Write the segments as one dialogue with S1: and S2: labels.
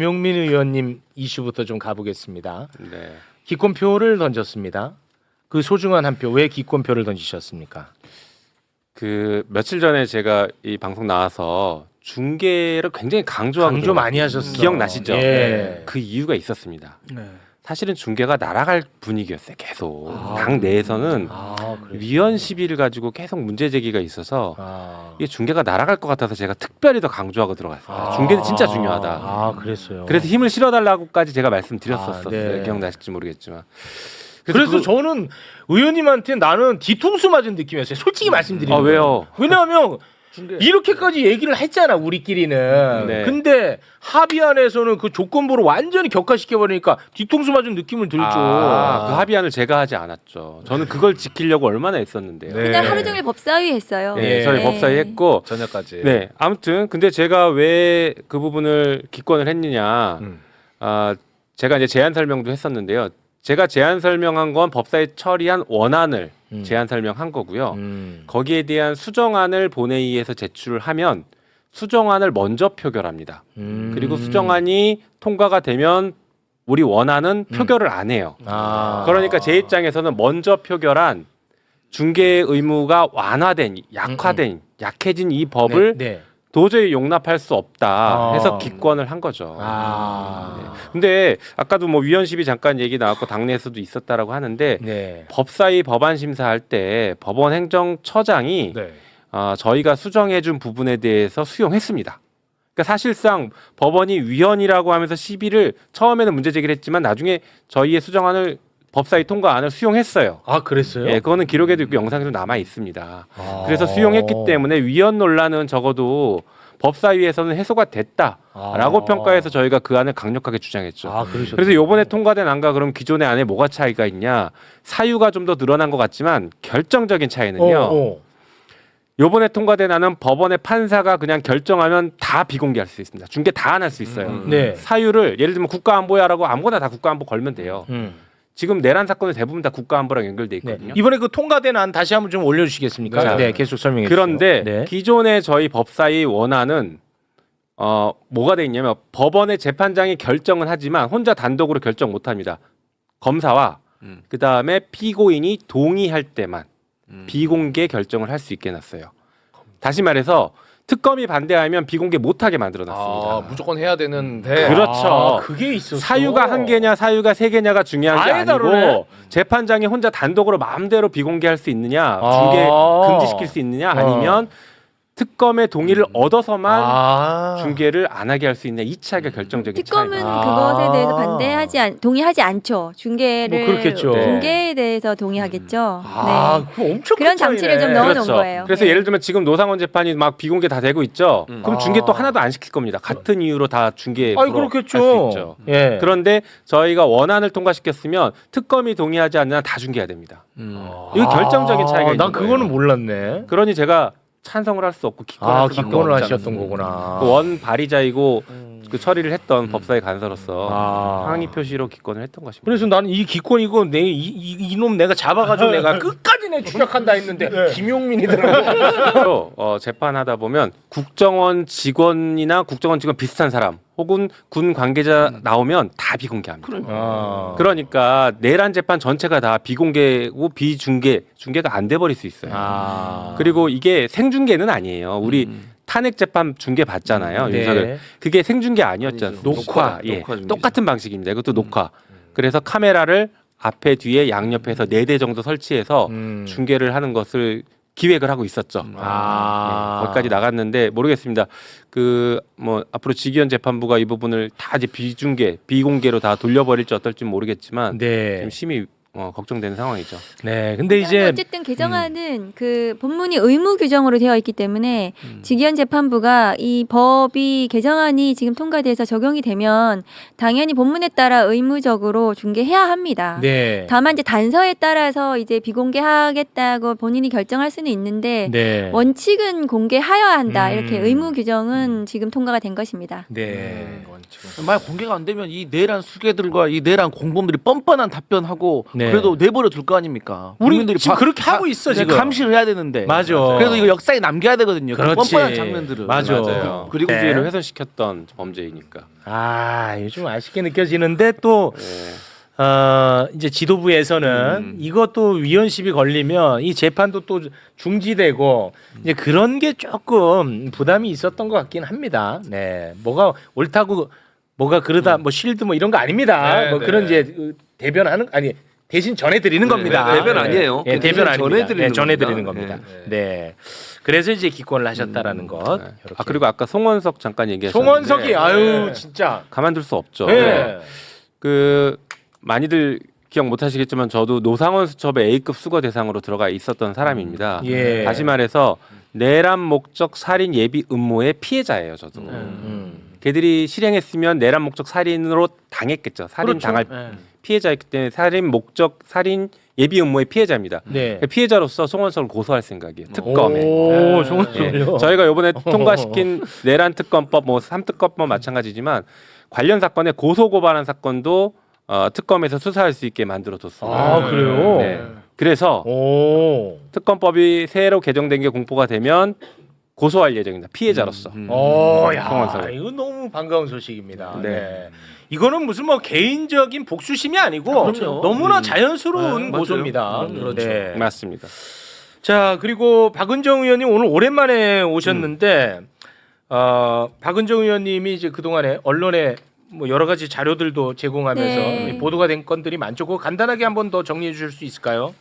S1: 김용민 의원님 이슈부터 좀 가보겠습니다.
S2: 네.
S1: 기권표를 던졌습니다. 그 소중한 한 표, 왜 기권표를 던지셨습니까?
S2: 그 며칠 전에 제가 이 방송 나와서 중계를 굉장히
S1: 강조
S2: 강조하고
S1: 많이 하셨어요.
S2: 기억나시죠?
S1: 예.
S2: 네. 그 이유가 있었습니다.
S3: 네.
S2: 사실은 중계가 날아갈 분위기였어요. 계속
S1: 아,
S2: 당 내에서는
S1: 그래요?
S2: 위헌 시비를 가지고 계속 문제 제기가 있어서
S1: 아,
S2: 이게 중계가 날아갈 것 같아서 제가 특별히 더 강조하고 들어갔어요. 중계는 진짜 중요하다.
S1: 아, 그랬어요.
S2: 그래서 힘을 실어달라고까지 제가 말씀드렸었어요.
S1: 아, 네.
S2: 기억나실지 모르겠지만.
S1: 그래서 저는 의원님한테 나는 뒤통수 맞은 느낌이었어요. 솔직히 말씀드리면.
S2: 아, 왜요?
S1: 왜냐하면 이렇게까지 얘기를 했잖아 우리끼리는.
S2: 네.
S1: 근데 합의안에서는 그 조건부를 완전히 격화시켜 버리니까 뒤통수 맞은 느낌을 들죠.
S2: 그 합의안을 제가 하지 않았죠. 저는 그걸 지키려고 얼마나 애썼는데요.
S1: 네.
S4: 그날 하루 종일 법사위 했어요.
S2: 네, 저희 법사위 했고
S3: 저녁까지.
S2: 네, 아무튼 근데 제가 왜 그 부분을 기권을 했느냐? 제가 이제 제안 설명도 했었는데요. 제가 제안 설명한 건 법사위 처리한 원안을 제안 설명한 거고요. 거기에 대한 수정안을 본회의에서 제출을 하면 수정안을 먼저 표결합니다. 그리고 수정안이 통과가 되면 우리 원안은 표결을 안 해요. 그러니까 제 입장에서는 먼저 표결한 중개 의무가 완화된, 약화된, 약해진 이 법을
S1: 네.
S2: 도저히 용납할 수 없다 해서 기권을 한 거죠. 근데 아까도 뭐 위헌 시비 잠깐 얘기 나왔고 당내에서도 있었다라고 하는데
S1: 네.
S2: 법사위 법안 심사할 때 법원 행정처장이
S3: 네.
S2: 저희가 수정해준 부분에 대해서 수용했습니다. 그러니까 사실상 법원이 위헌이라고 하면서 시비를 처음에는 문제 제기를 했지만 나중에 저희의 수정안을 법사위 통과안을 수용했어요.
S1: 아, 그랬어요?
S2: 예, 그거는 기록에도 있고 영상에도 남아 있습니다. 그래서 수용했기 때문에 위헌 논란은 적어도 법사위에서는 해소가 됐다라고 평가해서 저희가 그 안을 강력하게 주장했죠.
S1: 그러셨구나.
S2: 그래서 이번에 통과된 안과 그럼 기존의 안에 뭐가 차이가 있냐? 사유가 좀 더 늘어난 것 같지만 결정적인 차이는요. 이번에 통과된 안은 법원의 판사가 그냥 결정하면 다 비공개할 수 있습니다. 중계 다 안 할 수 있어요.
S1: 네.
S2: 사유를 예를 들면 국가안보야라고 아무거나 다 국가안보 걸면 돼요. 지금 내란 사건은 대부분 다 국가안보랑 연결돼 있거든요.
S1: 네. 이번에 그 통과된 안 다시 한번 좀 올려주시겠습니까?
S2: 네.
S1: 네, 계속 설명해 주세요.
S2: 그런데
S1: 네.
S2: 기존의 저희 법사위 원안은 뭐가 돼 있냐면 법원의 재판장이 결정은 하지만 혼자 단독으로 결정 못합니다. 검사와 그 다음에 피고인이 동의할 때만 비공개 결정을 할 수 있게 놨어요. 다시 말해서 특검이 반대하면 비공개 못하게 만들어놨습니다.
S3: 무조건 해야 되는데.
S2: 그렇죠.
S1: 그게 있었어.
S2: 사유가 한 개냐 사유가 세 개냐가 중요한 게
S1: 아예
S2: 아니고
S1: 다르네.
S2: 재판장이 혼자 단독으로 마음대로 비공개할 수 있느냐 중개 금지시킬 수 있느냐 아니면 특검의 동의를 얻어서만 중개를 안 하게 할 수 있냐 이 차이가 결정적인
S4: 특검은
S2: 차이입니다.
S4: 그것에 대해서 동의하지 않죠. 중개를
S1: 뭐 그렇겠죠.
S4: 중개에 대해서 동의하겠죠.
S1: 그거 엄청
S4: 그런
S1: 큰 차이네.
S4: 장치를 좀 넣어놓은 거예요.
S2: 그래서
S4: 네.
S2: 예를 들면 지금 노상원 재판이 막 비공개 다 되고 있죠. 그럼 중개 또 하나도 안 시킬 겁니다. 같은 이유로 다 중개
S1: 그렇겠죠.
S2: 할수 있죠.
S1: 예.
S2: 그런데 저희가 원안을 통과시켰으면 특검이 동의하지 않는 한 다 중개해야 됩니다. 이거 결정적인 차이가 있는
S1: 난
S2: 거예요.
S1: 그거는 몰랐네.
S2: 그러니 제가 찬성을 할 수 없고 기권할 수밖에
S1: 기권을
S2: 없지
S1: 하셨던
S2: 않습니까?
S1: 거구나.
S2: 그 원 발의자이고 그 처리를 했던 법사위 간사로서 항의 표시로 기권을 했던 것입니다.
S1: 그래서 나는 이 기권이고 이놈 내가 잡아가지고 내가 끝까지 내 추적한다 했는데 김용민이더라고.
S2: 재판하다 보면 국정원 직원이나 국정원 직원 비슷한 사람 혹은 군 관계자 나오면 다 비공개합니다. 그러니까 내란 재판 전체가 다 비공개고 중계가 안 돼 버릴 수 있어요. 그리고 이게 생중계는 아니에요. 우리 탄핵 재판 중계 받잖아요. 윤석열. 그게 생중계 아니었지 않습니까? 녹화. 예. 똑같은 방식입니다. 이것도 녹화. 그래서 카메라를 앞에 뒤에 양옆에서 4대 정도 설치해서 중계를 하는 것을 기획을 하고 있었죠. 네, 거기까지 나갔는데 모르겠습니다. 그 뭐 앞으로 지기현 재판부가 이 부분을 다 이제 비공개로 다 돌려버릴지 어떨지 모르겠지만 지금 심히 걱정되는 상황이죠.
S1: 네, 근데 이제
S4: 어쨌든 개정안은 그 본문이 의무 규정으로 되어 있기 때문에 지기현 재판부가 이 법이 개정안이 지금 통과돼서 적용이 되면 당연히 본문에 따라 의무적으로 중개해야 합니다.
S1: 네.
S4: 다만 이제 단서에 따라서 이제 비공개하겠다고 본인이 결정할 수는 있는데
S1: 네.
S4: 원칙은 공개하여야 한다. 이렇게 의무 규정은 지금 통과가 된 것입니다.
S1: 네.
S3: 만약 공개가 안 되면 이 내란 수괴들과 이 내란 공범들이 뻔뻔한 답변하고
S1: 네.
S3: 그래도 내버려 둘 거 아닙니까?
S1: 우리
S3: 국민들이
S1: 지금 그렇게 하고 있어 지금.
S3: 감시를 해야 되는데.
S1: 맞아.
S3: 그래도 이거 역사에 남겨야 되거든요. 그
S1: 그렇지.
S3: 뻔뻔한 장면들을.
S1: 맞아.
S2: 맞아요.
S3: 그리고
S1: 네.
S2: 기회를 훼손시켰던 범죄이니까.
S1: 아, 요즘 아쉽게 느껴지는데 또 이제 지도부에서는 이것도 위헌십이 걸리면 이 재판도 또 중지되고 이제 그런 게 조금 부담이 있었던 것 같긴 합니다. 네, 뭐가 옳다고 뭐가 그러다 뭐 실드 뭐 이런 거 아닙니다.
S5: 네,
S1: 뭐
S5: 네.
S1: 그런 이제 대변하는 아니 대신 전해드리는 겁니다.
S5: 대변 아니에요.
S1: 네, 대변 아닙니다.
S5: 전해드리는
S1: 네, 전해드리는
S5: 겁니다.
S1: 겁니다. 네. 그래서 이제 기권을 하셨다라는 것.
S2: 네.
S1: 이렇게.
S2: 아 그리고 아까 송원석 잠깐 얘기하셨는데
S1: 송원석이 아유 진짜.
S2: 가만둘 수 없죠.
S1: 네.
S2: 그 많이들 기억 못하시겠지만 저도 노상원 수첩의 A급 수거 대상으로 들어가 있었던 사람입니다.
S1: 예.
S2: 다시 말해서 내란 목적 살인 예비 음모의 피해자예요. 저도. 걔들이 실행했으면 내란 목적 살인으로 당했겠죠. 살인
S1: 그렇죠.
S2: 당할
S1: 네.
S2: 피해자이기 때문에 살인 목적 살인 예비 음모의 피해자입니다.
S1: 네.
S2: 피해자로서 송원석을 고소할 생각이에요. 특검에.
S1: 오, 송원석을요.
S2: 저희가 이번에 통과시킨 내란 특검법, 뭐 3특검법 마찬가지지만 관련 사건에 고소 고발한 사건도 특검에서 수사할 수 있게 만들어뒀습니다.
S1: 아, 그래요?
S2: 네. 그래서
S1: 오.
S2: 특검법이 새로 개정된 게 공포가 되면 고소할 예정입니다. 피해자로서.
S1: 야,
S2: 송원석.
S1: 이거 너무 반가운 소식입니다. 네.
S2: 네.
S1: 이거는 무슨 뭐 개인적인 복수심이 아니고
S3: 그럼요.
S1: 너무나 자연스러운
S3: 네,
S1: 고소입니다.
S3: 맞아요.
S1: 네.
S2: 맞습니다.
S1: 자, 그리고 박은정 의원님 오늘 오랜만에 오셨는데 박은정 의원님이 이제 그동안에 언론에 뭐 여러 가지 자료들도 제공하면서
S4: 네.
S1: 보도가 된 건들이 많죠. 그거 간단하게 한번 더 정리해 주실 수 있을까요?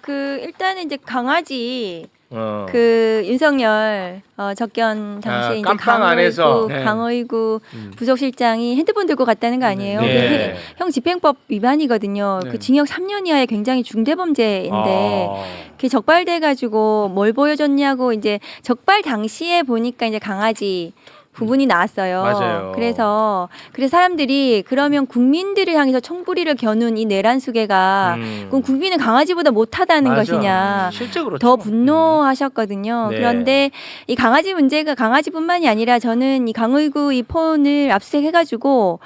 S4: 그 일단은 이제 강아지
S1: 어.
S4: 그 윤석열 접견 당시에 이제
S1: 깜빵 안에서.
S3: 네.
S4: 강의구 부속실장이 핸드폰 들고 갔다는 거 아니에요?
S1: 네.
S4: 그게 형 집행법 위반이거든요.
S3: 네.
S4: 그 징역 3년 이하의 굉장히 중대 범죄인데
S1: 아.
S4: 그게 적발돼 가지고 뭘 보여줬냐고 이제 적발 당시에 보니까 이제 강아지 부분이 나왔어요.
S1: 맞아요.
S4: 그래서 사람들이 그러면 국민들을 향해서 총부리를 겨눈 이 내란 수괴가 그럼 국민은 강아지보다 못하다는
S1: 맞아.
S4: 것이냐.
S1: 실제 그렇죠.
S4: 더 분노하셨거든요.
S1: 네.
S4: 그런데 이 강아지 문제가 강아지뿐만이 아니라 저는 이 강의구 이 폰을 압수수색해가지고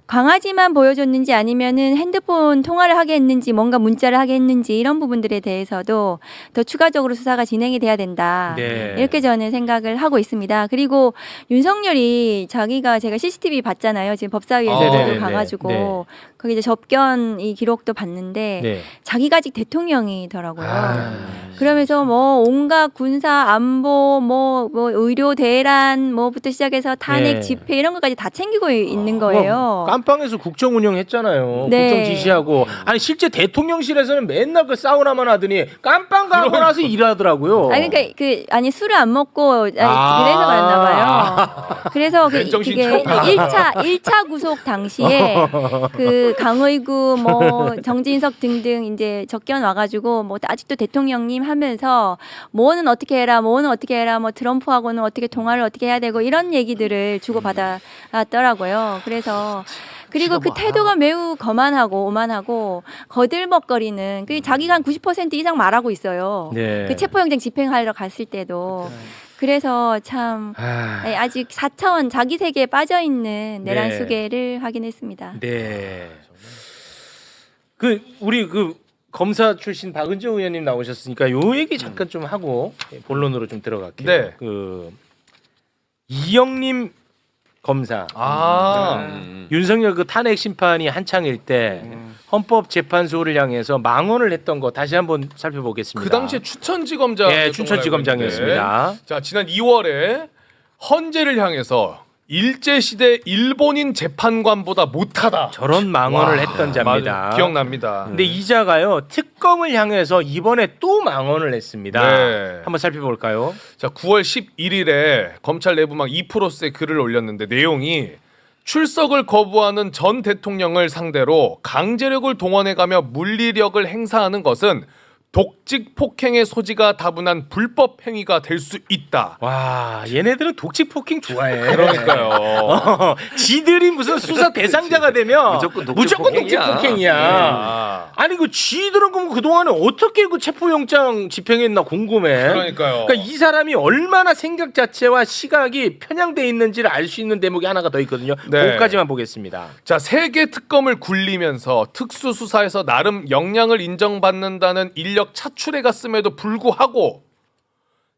S4: 강아지만 보여줬는지 아니면은 핸드폰 통화를 하게 했는지 뭔가 문자를 하게 했는지 이런 부분들에 대해서도 더 추가적으로 수사가 진행이 돼야 된다.
S1: 네.
S4: 이렇게 저는 생각을 하고 있습니다. 그리고 윤석열이 자기가 제가 CCTV 봤잖아요. 지금 법사위에서
S1: 네네네.
S4: 가가지고
S1: 네.
S4: 거기 이제 접견 이 기록도 봤는데
S1: 네.
S4: 자기가 아직 대통령이더라고요.
S1: 아.
S4: 그러면서 뭐 온갖 군사 안보 뭐 의료 대란 뭐부터 시작해서 탄핵
S1: 네.
S4: 집회 이런 것까지 다 챙기고 있는 거예요.
S1: 깜빵에서 국정 운영했잖아요.
S4: 네.
S1: 국정 지시하고 아니 실제 대통령실에서는 맨날 그 사우나만 하더니 깜빵 가고 나서 일하더라고요.
S4: 아니 그러니까 아니 술을 안 먹고 그래서 그랬나 봐요. 그래서 그게 1차 구속 당시에 그 강의구 뭐 정진석 등등 이제 접견 와가지고 뭐 아직도 대통령님 하면서 뭐는 어떻게 해라 뭐 트럼프하고는 어떻게 통화를 어떻게 해야 되고 이런 얘기들을 주고 받았더라고요. 그래서 그리고 그 태도가 매우 거만하고 오만하고 거들먹거리는 그 자기가 한 90% 이상 말하고 있어요.
S1: 네.
S4: 그 체포영장 집행하러 갔을 때도. 그래서 참 아직 4차원 자기 세계에 빠져 있는 내란
S1: 네.
S4: 수괴를 확인했습니다.
S1: 네. 그 우리 그 검사 출신 박은정 의원님 나오셨으니까 요 얘기 잠깐 좀 하고 본론으로 좀 들어갈게요.
S5: 네.
S1: 그 이영림 검사 윤석열 그 탄핵 심판이 한창일 때 헌법재판소를 향해서 망언을 했던 거 다시 한번 살펴보겠습니다.
S5: 그 당시에 춘천지검장.
S1: 네, 춘천지검장이었습니다.
S5: 자, 지난 2월에 헌재를 향해서 일제시대 일본인 재판관보다 못하다.
S1: 저런 망언을
S5: 와,
S1: 했던 자입니다.
S5: 맞아, 기억납니다.
S1: 근데 이 자가요 특검을 향해서 이번에 또 망언을 했습니다.
S5: 네.
S1: 한번 살펴볼까요?
S5: 자, 9월 11일에 검찰 내부망 2%의 글을 올렸는데 내용이 출석을 거부하는 전 대통령을 상대로 강제력을 동원해가며 물리력을 행사하는 것은 독직 폭행의 소지가 다분한 불법 행위가 될 수 있다.
S1: 와, 얘네들은 독직 폭행 좋아해.
S5: 그러니까요.
S1: 지들이 무슨 수사 대상자가 되면
S3: 무조건 독직
S1: 폭행이야.
S5: 아,
S1: 아니 그 지들은 그럼 그동안에 어떻게 그 체포영장 집행했나 궁금해.
S5: 그러니까요.
S1: 그러니까 이 사람이 얼마나 생각 자체와 시각이 편향돼 있는지를 알 수 있는 대목이 하나가 더 있거든요.
S5: 네.
S1: 그것까지만 보겠습니다.
S5: 자, 세계 특검을 굴리면서 특수수사에서 나름 역량을 인정받는다는 인력 차출해 갔음에도 불구하고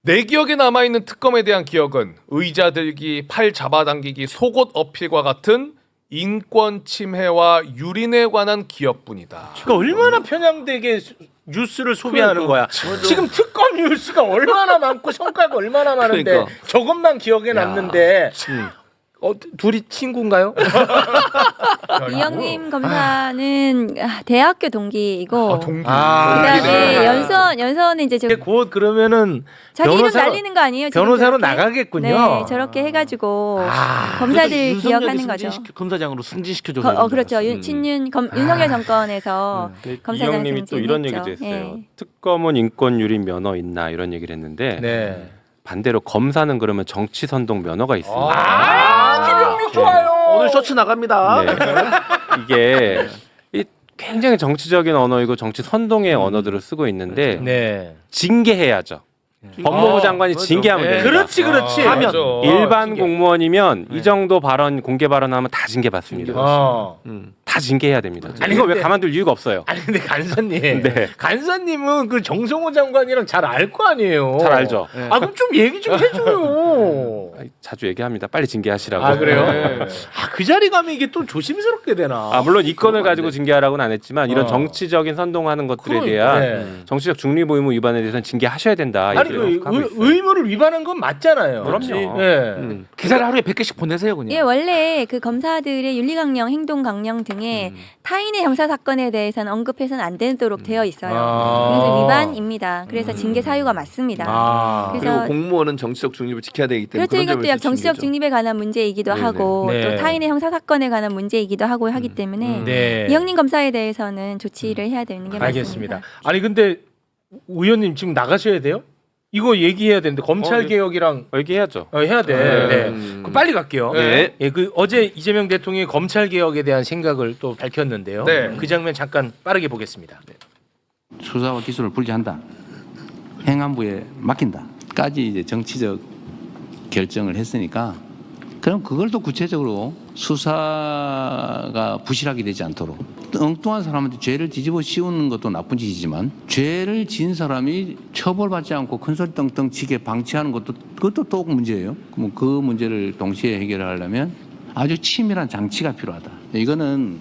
S5: 내 기억에 남아있는 특검에 대한 기억은 의자 들기, 팔 잡아당기기, 속옷 어필과 같은 인권 침해와 유린에 관한 기억뿐이다.
S1: 그러니까 얼마나 편향되게 뉴스를 소비하는
S3: 그러니까.
S1: 거야. 지금 특검 뉴스가 얼마나 많고 성과가 얼마나 많은데
S3: 그러니까.
S1: 저것만 기억에 남는데 둘이 친구인가요?
S4: 이영림 검사는 대학교 동기이고
S5: 동기.
S4: 그다음에 연수원은 이제
S1: 곧 그러면은
S4: 자기 이름
S1: 변호사로-
S4: 날리는 거 아니에요? 지금
S1: 변호사로
S4: 저렇게?
S1: 나가겠군요.
S4: 네, 저렇게 해가지고 검사들 기억하는 거죠.
S3: 검사장으로 승진시켜줘서.
S4: 그렇죠. 윤석열 정권에서 검사장
S2: 이영님이 또 이런
S4: 승진했죠.
S2: 얘기도 했어요.
S4: 예.
S2: 특검은 인권 유린 면허 있나 이런 얘기를 했는데
S1: 네.
S2: 반대로 검사는 그러면 정치 선동 면허가 있습니다.
S1: 김영민 좋아요.
S3: 오늘 쇼츠 나갑니다.
S2: 네. 이게 굉장히 정치적인 언어이고 정치 선동의 언어들을 쓰고 있는데
S1: 네.
S2: 징계해야죠. 법무부 장관이 징계하면 됩니다.
S1: 그렇지, 그렇지.
S5: 하면
S2: 일반 공무원이면 이 정도 발언 공개 발언하면 다 징계받습니다. 다 징계해야 됩니다. 아니 이거 왜 가만둘 이유가 없어요.
S1: 아니 근데 간사님,
S2: 네.
S1: 간사님은 그 정성호 장관이랑 잘 알 거 아니에요.
S2: 잘 알죠.
S1: 아 그럼 좀 얘기 좀 해줘요.
S2: 자주 얘기합니다. 빨리 징계하시라고.
S1: 아 그래요? 아 그 자리 가면 이게 또 조심스럽게 되나?
S2: 아 물론 이 건을 가지고 징계하라고는 안 했지만 이런
S1: 어.
S2: 정치적인 선동하는 것들에
S1: 그러니까,
S2: 대한
S1: 네.
S2: 정치적 중립 의무 위반에 대해서는 징계하셔야 된다.
S1: 아니
S2: 얘기를
S1: 그
S2: 하고 있어요.
S1: 의무를 위반한 건 맞잖아요.
S2: 그럼요.
S1: 네.
S3: 기사를 하루에 100개씩 보내세요 그냥.
S4: 예, 원래 그 검사들의 윤리강령, 행동강령 등에 타인의 형사 사건에 대해서는 언급해서는 안 되도록 되어 있어요.
S1: 아.
S4: 그래서 위반입니다. 그래서 징계 사유가 맞습니다.
S1: 아.
S4: 그래서
S6: 그리고 공무원은 정치적 중립을 지켜야 되기 때문에
S4: 그렇죠.
S6: 그런
S4: 이것도 약
S6: 점에서
S4: 정치적
S6: 징계죠.
S4: 중립에 관한 문제이기도
S6: 네네.
S4: 하고
S1: 네.
S4: 또 타인의 형사 사건에 관한 문제이기도 하고 하기 때문에
S1: 네.
S4: 이영림 검사에 대해서는 조치를 해야 되는 게
S1: 알겠습니다.
S4: 맞습니다.
S1: 아니 근데 의원님 지금 나가셔야 돼요? 이거 얘기해야 되는데 검찰 개혁이랑
S2: 얘기해야죠.
S1: 해야 돼. 네. 그럼 빨리 갈게요.
S6: 네.
S1: 예, 그 어제 이재명 대통령이 검찰 개혁에 대한 생각을 또 밝혔는데요.
S5: 네.
S1: 그 장면 잠깐 빠르게 보겠습니다.
S7: 수사와 기소를 분리한다. 행안부에 맡긴다까지 이제 정치적 결정을 했으니까 그럼 그걸 또 구체적으로 수사가 부실하게 되지 않도록 엉뚱한 사람한테 죄를 뒤집어 씌우는 것도 나쁜 짓이지만 죄를 지은 사람이 처벌받지 않고 큰소리 떵떵 치게 방치하는 것도 그것도 또 문제예요. 그럼 그 문제를 동시에 해결하려면 아주 치밀한 장치가 필요하다. 이거는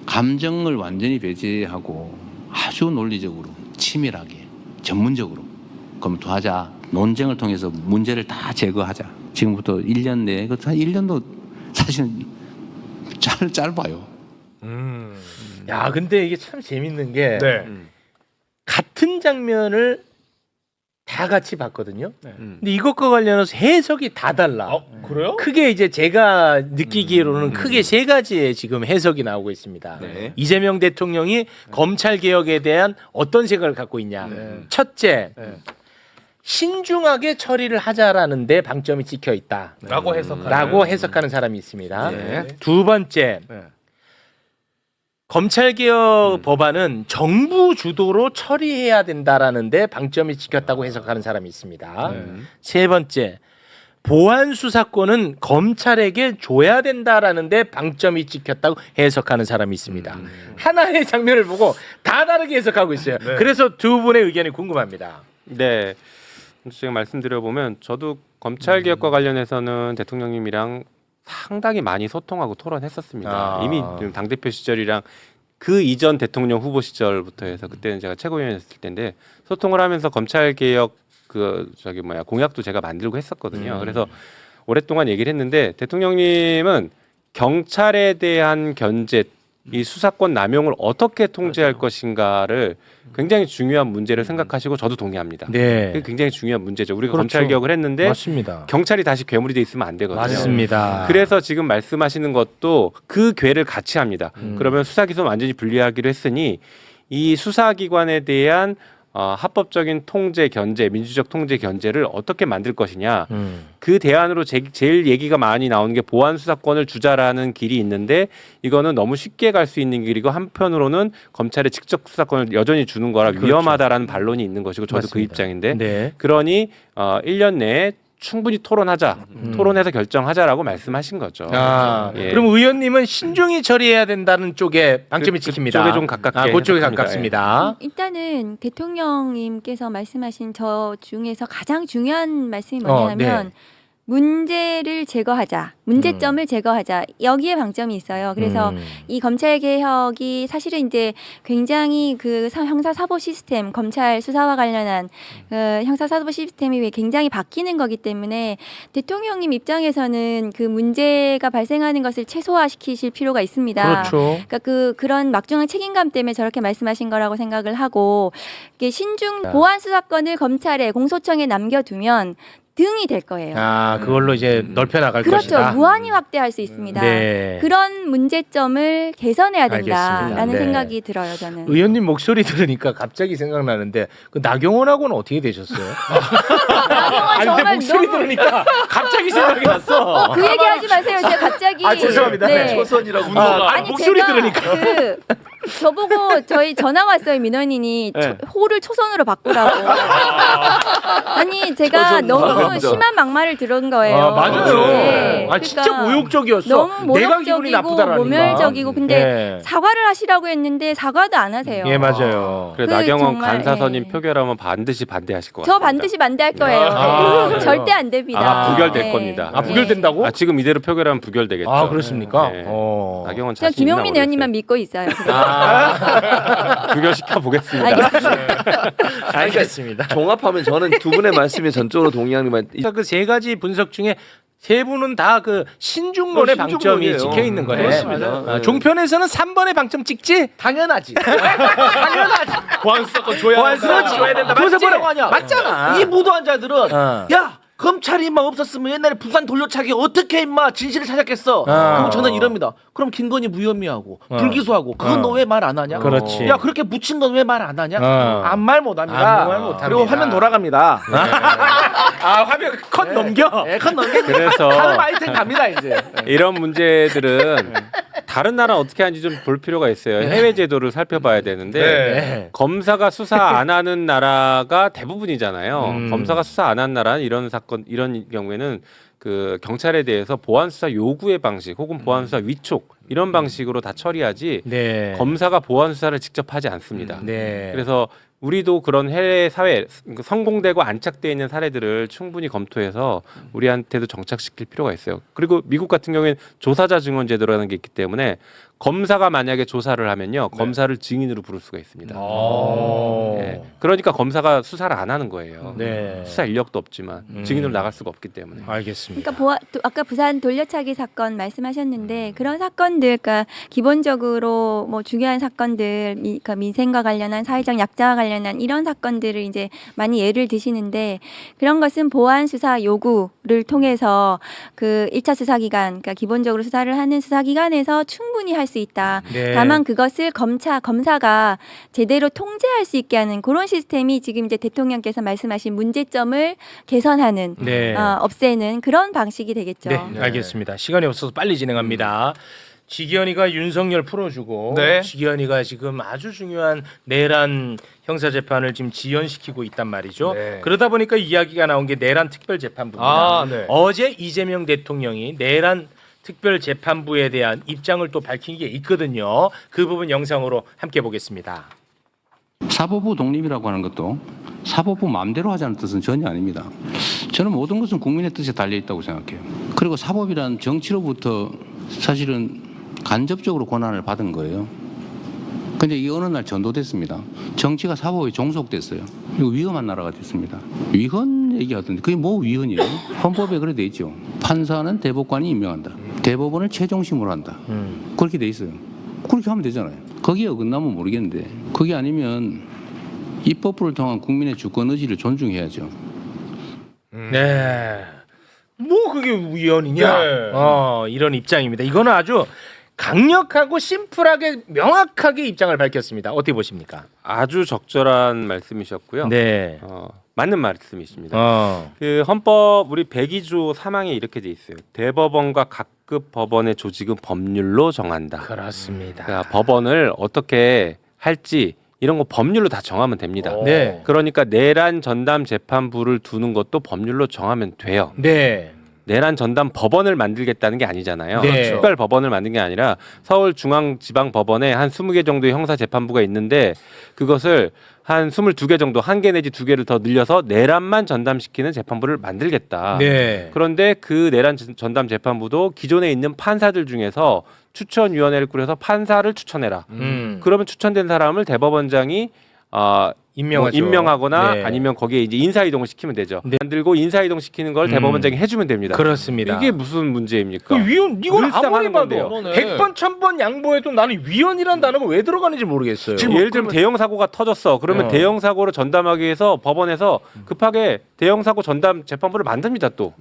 S7: 감정을 완전히 배제하고 아주 논리적으로 치밀하게 전문적으로 검토하자. 논쟁을 통해서 문제를 다 제거하자. 지금부터 1년 내에 그 1년도 사실은 짧아요.
S1: 야, 근데 이게 참 재밌는 게
S5: 네.
S1: 같은 장면을 다 같이 봤거든요. 근데 이것과 관련해서 해석이 다 달라.
S5: 그래요?
S1: 크게 이제 제가 느끼기로는 크게 세 가지의 지금 해석이 나오고 있습니다.
S6: 네.
S1: 이재명 대통령이 검찰 개혁에 대한 어떤 생각을 갖고 있냐. 첫째, 신중하게 처리를 하자라는데 방점이 찍혀 있다.
S5: 라고 해석하는.
S1: 라고 해석하는 사람이 있습니다.
S5: 네.
S1: 두 번째, 검찰개혁 법안은 정부 주도로 처리해야 된다라는데 방점이 찍혔다고 해석하는 사람이 있습니다. 세 번째, 보안 수사권은 검찰에게 줘야 된다라는데 방점이 찍혔다고 해석하는 사람이 있습니다. 하나의 장면을 보고 다 다르게 해석하고 있어요. 그래서 두 분의 의견이 궁금합니다.
S2: 네. 제가 말씀드려보면 저도 검찰 개혁과 관련해서는 대통령님이랑 상당히 많이 소통하고 토론했었습니다.
S1: 아.
S2: 이미 당대표 시절이랑 그 이전 대통령 후보 시절부터 해서 그때는 제가 최고위원이었을 텐데 소통을 하면서 검찰 개혁 공약도 제가 만들고 했었거든요. 그래서 오랫동안 얘기를 했는데 대통령님은 경찰에 대한 견제, 이 수사권 남용을 어떻게 통제할 것인가를 굉장히 중요한 문제를 생각하시고 저도 동의합니다.
S1: 네,
S2: 그게 굉장히 중요한 문제죠. 우리가
S1: 그렇죠.
S2: 검찰 개혁을 했는데
S1: 맞습니다.
S2: 경찰이 다시 괴물이 돼 있으면 안 되거든요.
S1: 맞습니다.
S2: 그래서 지금 말씀하시는 것도 그 궤를 같이 합니다. 그러면 수사 기소 완전히 분리하기로 했으니 이 수사기관에 대한 합법적인 통제 견제, 민주적 통제 견제를 어떻게 만들 것이냐. 그 대안으로 제일 얘기가 많이 나오는 게 보안 수사권을 주자라는 길이 있는데 이거는 너무 쉽게 갈 수 있는 길이고 한편으로는 검찰의 직접 수사권을 여전히 주는 거라
S1: 그렇죠.
S2: 위험하다라는 반론이 있는 것이고 저도 그
S1: 맞습니다.
S2: 입장인데
S1: 네.
S2: 그러니 1년 내에 충분히 토론하자, 토론해서 결정하자라고 말씀하신 거죠. 예.
S1: 그럼 의원님은 신중히 처리해야 된다는 쪽에 방점이 찍힙니다.
S2: 그쪽에 좀 가깝게
S1: 그쪽에
S2: 해석합니다.
S1: 가깝습니다.
S4: 일단은 대통령님께서 말씀하신 저 중에서 가장 중요한 말씀이
S1: 네.
S4: 뭐냐면 문제를 제거하자, 문제점을 제거하자, 여기에 방점이 있어요. 그래서 이 검찰 개혁이 사실은 이제 굉장히 그 형사 사법 시스템, 검찰 수사와 관련한 형사 사법 시스템이 굉장히 바뀌는 거기 때문에 대통령님 입장에서는 그 문제가 발생하는 것을 최소화시키실 필요가 있습니다.
S1: 그렇죠.
S4: 그러니까 그런 막중한 책임감 때문에 저렇게 말씀하신 거라고 생각을 하고 이게 신중 보안 수사권을 검찰에 공소청에 남겨두면 등이 될 거예요.
S1: 그걸로 이제 넓혀 나갈
S4: 그렇죠.
S1: 것이다.
S4: 무한히 확대할 수 있습니다.
S1: 네.
S4: 그런 문제점을 개선해야
S1: 알겠습니다.
S4: 된다라는
S1: 네.
S4: 생각이 들어요. 저는.
S1: 의원님 목소리 들으니까 갑자기 생각나는데 그 나경원하고는 어떻게 되셨어요? 아니, 근데
S4: 정말
S1: 목소리
S4: 너무-
S1: 들으니까 갑자기 생각이 났어.
S4: 그 얘기하지 마세요. 제가 갑자기.
S1: 죄송합니다.
S4: 네.
S6: 초선이라고
S1: 아니, 목소리
S4: 제가
S1: 들으니까.
S4: 저보고 저희 전화 왔어요. 민원인이
S1: 네.
S4: 호를 초선으로 바꾸라고. 아니 제가
S6: 초선
S4: 너무
S6: 맞아.
S4: 심한 막말을 들은 거예요.
S1: 맞아요.
S4: 네.
S1: 진짜
S4: 그러니까
S1: 모욕적이었어.
S4: 너무
S1: 내가 기분이
S4: 모욕적이고
S1: 나쁘다라니까.
S4: 모멸적이고 근데
S1: 네.
S4: 사과를 하시라고 했는데 사과도 안 하세요.
S1: 예, 맞아요.
S2: 그래
S4: 그
S2: 나경원
S4: 정말,
S2: 간사선임
S4: 예.
S2: 표결하면 반드시 반대하실 것
S4: 저
S2: 같습니다.
S4: 반드시 반대할 거예요.
S1: 아,
S4: 절대 안 됩니다.
S2: 부결될
S4: 네.
S2: 겁니다.
S1: 부결된다고?
S2: 지금 이대로 표결하면 부결되겠죠.
S1: 그렇습니까?
S2: 네.
S1: 어.
S2: 나경원
S4: 제가
S2: 자신 있나
S4: 김용민 의원님만 믿고 있어요.
S2: 부결시켜 보겠습니다.
S4: 알겠습니다.
S1: 알겠습니다.
S6: 종합하면 저는 두 분의 말씀에 전적으로 동의하는 말.
S1: 그 세 가지 분석 중에 세 분은 다 그 신중론의 방점이
S6: 신중론이에요.
S1: 찍혀 있는 거네.
S6: 그렇습니다.
S1: 종편에서는 3번의 방점 찍지?
S3: 당연하지.
S5: 보안 수사권 줘야
S3: 보안수사권 줘야 된다. 그래서
S5: 맞지?
S3: 뭐라고 하냐?
S1: 맞잖아.
S3: 이 무도한 자들은
S1: 어.
S3: 야 검찰이 임마 없었으면 옛날에 부산 돌려차기 어떻게 임마 진실을 찾았겠어. 그럼 저는 이럽니다. 그럼 김건희 무혐의하고 불기소하고 그건 너 왜 말 안 하냐?
S1: 그렇지.
S3: 야 그렇게 묻힌 건 왜 말 안 하냐?
S1: 어.
S3: 아무 말 못합니다.
S1: 아무 말 못합니다.
S3: 그리고 화면 돌아갑니다.
S1: 화면 컷 넘겨.
S3: 컷 넘겨.
S2: 그래서
S3: 다음 아이템 갑니다 이제.
S2: 이런 문제들은 다른 나라 어떻게 하는지 좀 볼 필요가 있어요. 해외 제도를 살펴봐야 되는데
S1: 네.
S2: 검사가 수사 안 하는 나라가 대부분이잖아요. 검사가 수사 안 한 나라는 이런 사건 이런 경우에는 그 경찰에 대해서 보안 수사 요구의 방식 혹은 보안 수사 위촉 이런 방식으로 다 처리하지
S1: 네.
S2: 검사가 보안 수사를 직접 하지 않습니다.
S1: 네.
S2: 그래서 우리도 그런 해외 사회 성공되고 안착돼 있는 사례들을 충분히 검토해서 우리한테도 정착시킬 필요가 있어요. 그리고 미국 같은 경우에는 조사자 증언 제도라는 게 있기 때문에 검사가 만약에 조사를 하면요 검사를 증인으로 부를 수가 있습니다. 네. 그러니까 검사가 수사를 안 하는 거예요.
S1: 네.
S2: 수사 인력도 없지만 증인으로 나갈 수가 없기 때문에.
S1: 알겠습니다.
S4: 그러니까 아까 부산 돌려차기 사건 말씀하셨는데 그런 사건들, 그러니까 기본적으로 뭐 중요한 사건들, 그러니까 민생과 관련한 사회적 약자와 관련한 이런 사건들을 이제 많이 예를 드시는데 그런 것은 보안 수사 요구를 통해서 그 1차 수사기관, 그러니까 기본적으로 수사를 하는 수사기관에서 충분히 할 수 있다.
S1: 네.
S4: 다만 그것을 검사가 제대로 통제할 수 있게 하는 그런 시스템이 지금 이제 대통령께서 말씀하신 문제점을 개선하는
S1: 네.
S4: 없애는 그런 방식이 되겠죠.
S1: 네, 알겠습니다. 시간이 없어서 빨리 진행합니다. 지기현이가 윤석열 풀어주고
S5: 네.
S1: 지기현이가 지금 아주 중요한 내란 형사재판을 지금 지연시키고 있단 말이죠.
S5: 네.
S1: 그러다 보니까 이야기가 나온 게 내란 특별재판부입니다.
S5: 네.
S1: 어제 이재명 대통령이 내란 특별재판부에 대한 입장을 또 밝힌 게 있거든요. 그 부분 영상으로 함께 보겠습니다.
S7: 사법부 독립이라고 하는 것도 사법부 마음대로 하자는 뜻은 전혀 아닙니다. 저는 모든 것은 국민의 뜻에 달려 있다고 생각해요. 그리고 사법이란 정치로부터 사실은 간접적으로 권한을 받은 거예요. 근데 이 어느 날 전도됐습니다. 정치가 사법에 종속됐어요. 이거 위헌한 나라가 됐습니다. 위헌 얘기하던데 그게 뭐 위헌이에요? 헌법에 그래 돼 있죠. 판사는 대법관이 임명한다. 대법원을 최종심으로 한다. 그렇게 돼 있어요. 그렇게 하면 되잖아요. 거기에 어긋나면 모르겠는데 그게 아니면 입법부를 통한 국민의 주권 의지를 존중해야죠.
S1: 네. 뭐 그게 위헌이냐?
S5: 네.
S1: 이런 입장입니다. 이거는 아주 강력하고 심플하게 명확하게 입장을 밝혔습니다. 어떻게 보십니까?
S2: 아주 적절한 말씀이셨고요.
S1: 네.
S2: 맞는 말씀이십니다. 그 헌법 우리 102조 3항에 이렇게 돼 있어요. 대법원과 각급 법원의 조직은 법률로 정한다.
S1: 그렇습니다.
S2: 그러니까 법원을 어떻게 할지 이런 거 법률로 다 정하면 됩니다.
S1: 네.
S2: 그러니까 내란 전담 재판부를 두는 것도 법률로 정하면 돼요.
S1: 네.
S2: 내란 전담 법원을 만들겠다는 게 아니잖아요.
S1: 네.
S2: 특별 법원을 만든 게 아니라 서울중앙지방법원에 한 20개 정도의 형사 재판부가 있는데 그것을 한 22개 정도, 1개 내지 2개를 더 늘려서 내란만 전담시키는 재판부를 만들겠다.
S1: 네.
S2: 그런데 그 내란 전담 재판부도 기존에 있는 판사들 중에서 추천위원회를 꾸려서 판사를 추천해라. 그러면 추천된 사람을 대법원장이
S1: 임명하죠.
S2: 임명하거나
S1: 네.
S2: 아니면 거기에 이제 인사이동을 시키면 되죠. 만들고 인사이동 시키는 걸 대법원장이 해주면 됩니다.
S1: 그렇습니다.
S2: 이게 무슨 문제입니까?
S1: 그 위원 이건
S2: 늘상
S1: 아무리
S2: 하는
S1: 봐도
S2: 건데요.
S1: 100번 1000번 양보해도 나는 위원이란 단어가 왜 들어가는지 모르겠어요.
S2: 예를 들면 대형 사고가 터졌어. 그러면 대형 사고를 전담하기 위해서 법원에서 급하게 대형 사고 전담 재판부를 만듭니다. 또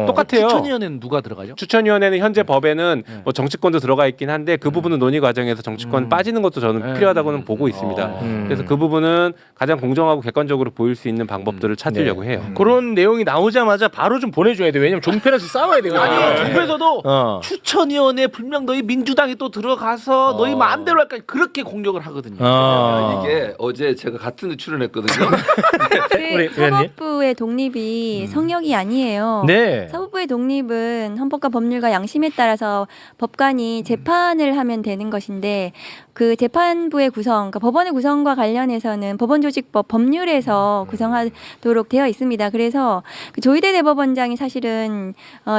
S2: 똑같아요.
S3: 추천위원회는 누가 들어가죠?
S2: 추천위원회는 현재 법에는 뭐 정치권도 들어가 있긴 한데 그 부분은 논의 과정에서 정치권 빠지는 것도 저는 필요하다고는 보고 있습니다. 그래서 그 부분은 가장 공정하고 객관적으로 보일 수 있는 방법들을 찾으려고 해요.
S1: 그런 내용이 나오자마자 바로 좀 보내줘야 돼. 왜냐면 종편에서 싸워야 되거든요.
S3: 아니 정부에서도
S1: 어.
S3: 추천위원회 분명 너희 민주당이 또 들어가서 너희 마음대로 할까 그렇게 공격을 하거든요.
S6: 이게 어제 제가 같은 데 출연했거든요.
S1: 우리
S4: 그
S1: 의원님?
S4: 사법부의 독립이 성역이 아니에요.
S1: 네.
S4: 사법부의 독립은 헌법과 법률과 양심에 따라서 법관이 재판을 하면 되는 것인데 그 재판부의 구성, 그러니까 법원의 구성과 관련해서는 법원조직법 법률에서 구성하도록 되어 있습니다. 그래서 그 조희대 대법원장이 사실은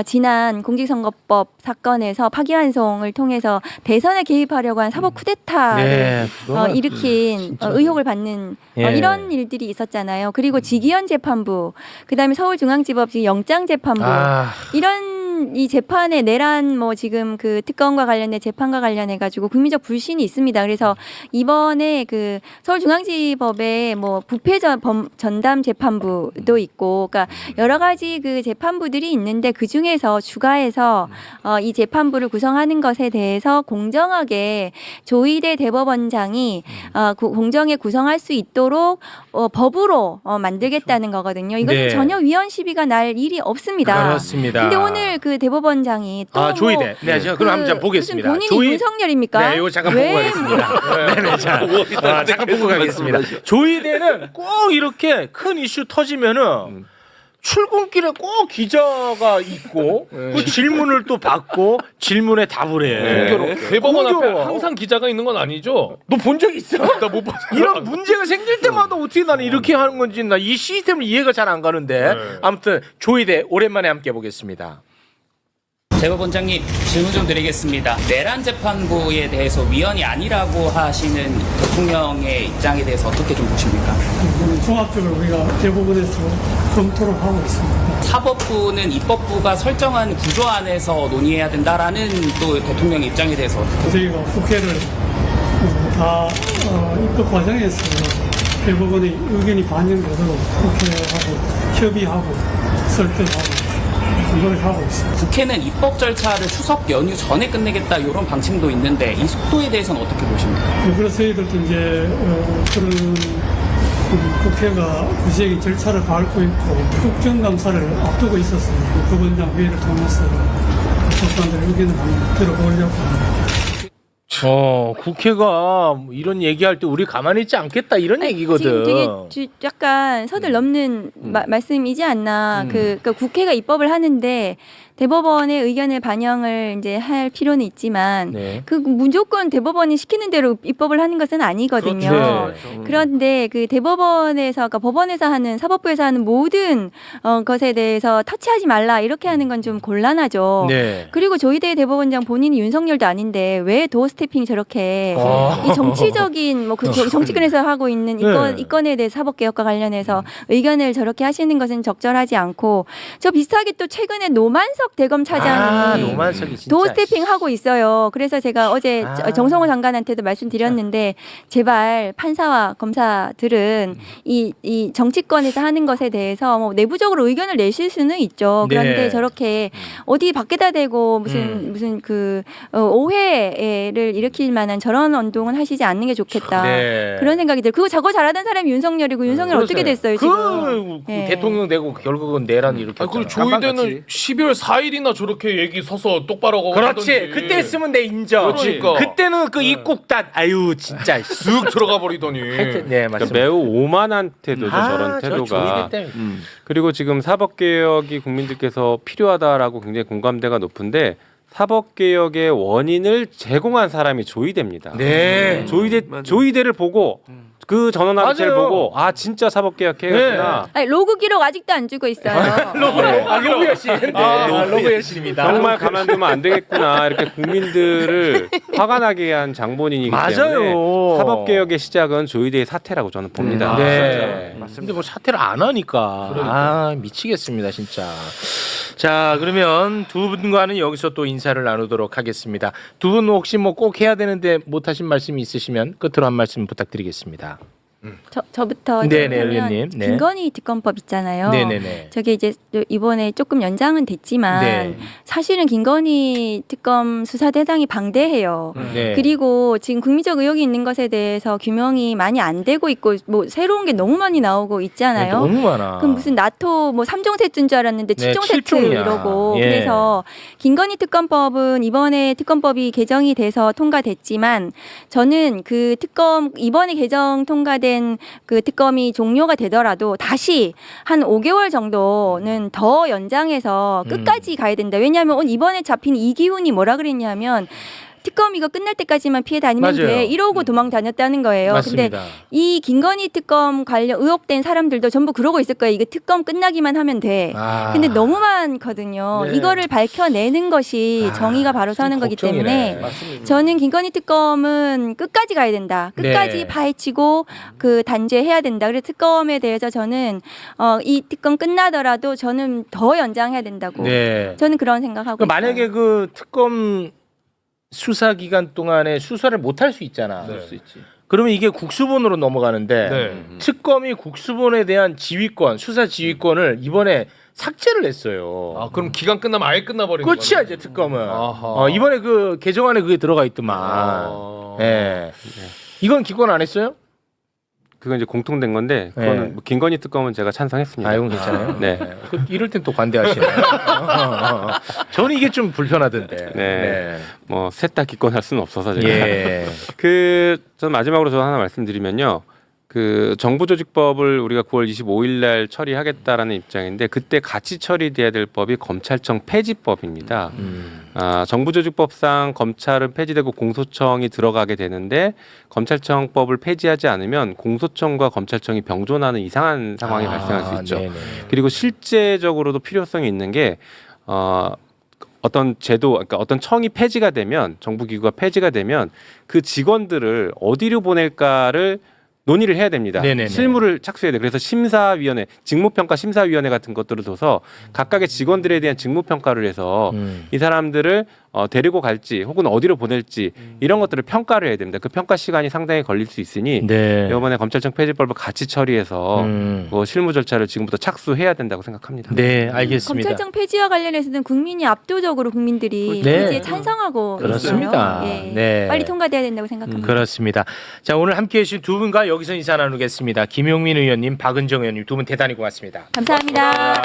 S4: 지난 공직선거법 사건에서 파기환송을 통해서 대선에 개입하려고 한 사법 쿠데타를
S1: 네, 그거는
S4: 일으킨 의혹을 받는
S1: 예.
S4: 이런 일들이 있었잖아요. 그리고 지기현 재판부, 그다음에 서울중앙지법 지금 영장재판부 이런 이 재판에 내란 뭐 지금 그 특검과 관련된 재판과 관련해 가지고 국민적 불신이 있습니다. 그래서 이번에 그 서울중앙지법에 뭐 부패 전담 재판부도 있고, 그러니까 여러 가지 그 재판부들이 있는데 그 중에서 추가해서 이 재판부를 구성하는 것에 대해서 공정하게 조희대 대법원장이 공정에 구성할 수 있도록 법으로 만들겠다는 거거든요. 이것은
S1: 네.
S4: 전혀 위헌 시비가 날 일이 없습니다.
S1: 그렇습니다.
S4: 근데 오늘 그 대법원장이 또
S1: 조희대. 네, 제가 그럼 한번 보겠습니다.
S4: 무슨 본인이 윤석열입니까?
S1: 네, 이거 잠깐
S4: 왜?
S1: 보고 가겠습니다. 네네, 자, 잠깐 보고 가겠습니다. 조희대는 꼭 이렇게 큰 이슈 터지면은 출근길에 꼭 기자가 있고 그 질문을 또 받고 질문에 답을 해.
S5: 대법원 앞에
S1: 공교로워.
S5: 항상 기자가 있는 건 아니죠?
S1: 너 본 적 있어?
S5: 나 못 봤어.
S1: 이런 문제가 생길 때마다 어떻게 나는 이렇게 하는 건지 나 이 시스템을 이해가 잘 안 가는데 아무튼 조희대 오랜만에 함께 보겠습니다.
S8: 대법원장님 질문 좀 드리겠습니다. 내란 재판부에 대해서 위헌이 아니라고 하시는 대통령의 입장에 대해서 어떻게 좀 보십니까?
S9: 종합적으로 우리가 대부분에서 검토를 하고 있습니다.
S8: 사법부는 입법부가 설정한 구조 안에서 논의해야 된다라는 또 대통령의 입장에 대해서
S9: 저희가 국회를 다 입법 과정에서 대부분의 의견이 반영되도록 국회하고 협의하고 설득하고 그걸 하고 있습니다.
S8: 국회는 입법 절차를 추석 연휴 전에 끝내겠다 이런 방침도 있는데 이 속도에 대해서는 어떻게 보십니까?
S9: 그래서 저희들도 이제 그런 국회가 구체적인 절차를 밟고 있고 국정감사를 앞두고 있었습니다. 법원장 회의를 통해서 법관들 의견을 한번 들어보려고 합니다.
S1: 국회가 뭐 이런 얘기할 때 우리 가만히 있지 않겠다 이런 얘기거든.
S4: 지금 되게 약간 서들 넘는 말씀이지 않나. 그러니까 국회가 입법을 하는데 대법원의 의견을 반영을 이제 할 필요는 있지만
S1: 네.
S4: 그 무조건 대법원이 시키는 대로 입법을 하는 것은 아니거든요.
S1: 그렇죠.
S4: 그런데 그 대법원에서, 그러니까 법원에서 하는 사법부에서 하는 모든 것에 대해서 터치하지 말라 이렇게 하는 건 좀 곤란하죠.
S1: 네.
S4: 그리고 조희대 대법원장 본인이 윤석열도 아닌데 왜 도어 스태핑 저렇게 이 정치적인 뭐 그 정치권에서 하고 있는 이 건에 대해 사법 개혁과 관련해서 의견을 저렇게 하시는 것은 적절하지 않고 저 비슷하게 또 최근에 노만석 노만석 대검 차장이
S1: 노만석이 진짜.
S4: 도어 스태핑 하고 있어요. 그래서 제가 어제 정성호 장관한테도 말씀드렸는데 제발 판사와 검사들은 이 정치권에서 하는 것에 대해서 뭐 내부적으로 의견을 내실 수는 있죠. 그런데
S1: 네.
S4: 저렇게 어디 밖에다 대고 무슨 그 오해를 일으킬 만한 저런 운동은 하시지 않는 게 좋겠다.
S1: 네.
S4: 그런 생각이 들어요. 그거 저거 잘하던 사람이 윤석열이고 윤석열 어떻게 됐어요 지금?
S1: 그
S4: 네.
S1: 대통령 되고 결국은 내란 이렇게.
S5: 그리고
S1: 했잖아.
S5: 조이대는 12월 4일이나 저렇게 얘기 서서 똑바로 하고
S1: 그렇지.
S5: 하던지.
S1: 그때 했으면 내 인정.
S5: 그러니까.
S1: 그때는 그 입국 단 아유 진짜.
S5: 쓱 들어가 버리더니.
S1: 하여튼, 네
S2: 그러니까
S1: 맞습니다.
S2: 매우 오만한 태도죠. 저런
S1: 저
S2: 태도가.
S1: 조이대 때문에.
S2: 그리고 지금 사법개혁이 국민들께서 필요하다라고 굉장히 공감대가 높은데 사법개혁의 원인을 제공한 사람이 조이대입니다.
S1: 네.
S2: 조이대를 보고 그 전원 합의체를
S1: 맞아요.
S2: 보고 아 진짜 사법개혁 해야겠구나.
S4: 아니, 로그 기록 아직도 안 주고 있어요.
S1: 로그 여신. 로그 여신입니다.
S2: 정말 가만두면 안 되겠구나 이렇게 국민들을 화가 나게 한 장본인이기
S1: 맞아요.
S2: 때문에 사법개혁의 시작은 조이대의 사퇴라고 저는 봅니다.
S1: 네. 근데 뭐 사퇴를 안 하니까. 아, 미치겠습니다, 진짜. 자, 그러면 두 분과는 여기서 또 인사를 나누도록 하겠습니다. 두 분 혹시 뭐 꼭 해야 되는데 못 하신 말씀이 있으시면 끝으로 한 말씀 부탁드리겠습니다.
S4: 저부터
S1: 네네,
S4: 하면
S1: 의원님. 네.
S4: 김건희 특검법 있잖아요.
S1: 네네네.
S4: 저게 이제 이번에 조금 연장은 됐지만
S1: 네.
S4: 사실은 김건희 특검 수사 대상이 방대해요.
S1: 네.
S4: 그리고 지금 국민적 의혹이 있는 것에 대해서 규명이 많이 안 되고 있고 뭐 새로운 게 너무 많이 나오고 있잖아요.
S1: 너무 많아.
S4: 그럼 무슨 나토 뭐 3종 세트인 줄 알았는데
S1: 네,
S4: 7종 세트
S1: 7종이야.
S4: 이러고
S1: 예.
S4: 그래서 김건희 특검법은 이번에 특검법이 개정이 돼서 통과됐지만 저는 그 특검 이번에 개정 통과된 그 특검이 종료가 되더라도 다시 한 5개월 정도는 더 연장해서 끝까지 가야 된다. 왜냐하면 이번에 잡힌 이기훈이 뭐라 그랬냐면 특검 이거 끝날 때까지만 피해 다니면
S1: 맞아요.
S4: 돼 이러고 도망 다녔다는 거예요.
S1: 맞습니다.
S4: 근데 이 김건희 특검 관련 의혹된 사람들도 전부 그러고 있을 거예요. 이거 특검 끝나기만 하면 돼.
S1: 아.
S4: 근데 너무 많거든요.
S1: 네.
S4: 이거를 밝혀내는 것이 정의가 바로 서는 거기
S1: 걱정이네.
S4: 때문에 저는 김건희 특검은 끝까지 가야 된다. 끝까지
S1: 네.
S4: 파헤치고 그 단죄해야 된다. 그래서 특검에 대해서 저는 이 특검 끝나더라도 저는 더 연장해야 된다고.
S1: 네.
S4: 저는 그런 생각하고
S1: 그러니까 만약에
S4: 있어요.
S1: 그 특검 수사 기간 동안에 수사를 못 할 수 있잖아.
S6: 그럴 수 있지.
S1: 그러면 이게 국수본으로 넘어가는데
S5: 네.
S1: 특검이 국수본에 대한 지휘권, 수사 지휘권을 이번에 삭제를 했어요.
S5: 아, 그럼 기간 끝나면 아예 끝나버리는
S1: 끝이야
S5: 거네.
S1: 이제 특검은.
S5: 아하.
S1: 이번에 그 개정안에 그게 들어가 있더만.
S5: 아.
S1: 예. 이건 기권 안 했어요?
S2: 그건 이제 공통된 건데 그거는
S1: 네.
S2: 뭐 김건희 특검은 제가 찬성했습니다.
S1: 아, 이건 괜찮아요.
S2: 네.
S1: 그 이럴 땐 또 관대하시네. 저는 이게 좀 불편하던데.
S2: 네. 뭐 셋 다 기권할 수는 없어서 제가
S1: 예.
S2: 전 마지막으로 저 하나 말씀드리면요. 그 정부조직법을 우리가 9월 25일 날 처리하겠다라는 입장인데 그때 같이 처리돼야 될 법이 검찰청 폐지법입니다. 정부조직법상 검찰은 폐지되고 공소청이 들어가게 되는데 검찰청법을 폐지하지 않으면 공소청과 검찰청이 병존하는 이상한 상황이 발생할 수 있죠.
S1: 네네.
S2: 그리고 실제적으로도 필요성이 있는 게 어떤 제도, 그러니까 어떤 청이 폐지가 되면 정부기구가 폐지가 되면 그 직원들을 어디로 보낼까를 논의를 해야 됩니다.
S1: 네네네.
S2: 실무를 착수해야 돼. 그래서 심사위원회, 직무평가 심사위원회 같은 것들을 둬서 각각의 직원들에 대한 직무평가를 해서 이 사람들을 데리고 갈지 혹은 어디로 보낼지 이런 것들을 평가를 해야 됩니다. 그 평가 시간이 상당히 걸릴 수 있으니
S1: 네.
S2: 이번에 검찰청 폐지법을 같이 처리해서 뭐 실무 절차를 지금부터 착수해야 된다고 생각합니다.
S1: 네, 알겠습니다.
S4: 검찰청 폐지와 관련해서는 국민이 압도적으로 국민들이
S1: 네.
S4: 폐지에 찬성하고
S1: 그렇습니다.
S4: 있어요. 예.
S1: 네.
S4: 빨리 통과돼야 된다고 생각합니다.
S1: 그렇습니다. 자, 오늘 함께해 주신 두 분과 여기서 인사 나누겠습니다. 김용민 의원님, 박은정 의원님 두 분 대단히 고맙습니다.
S4: 감사합니다.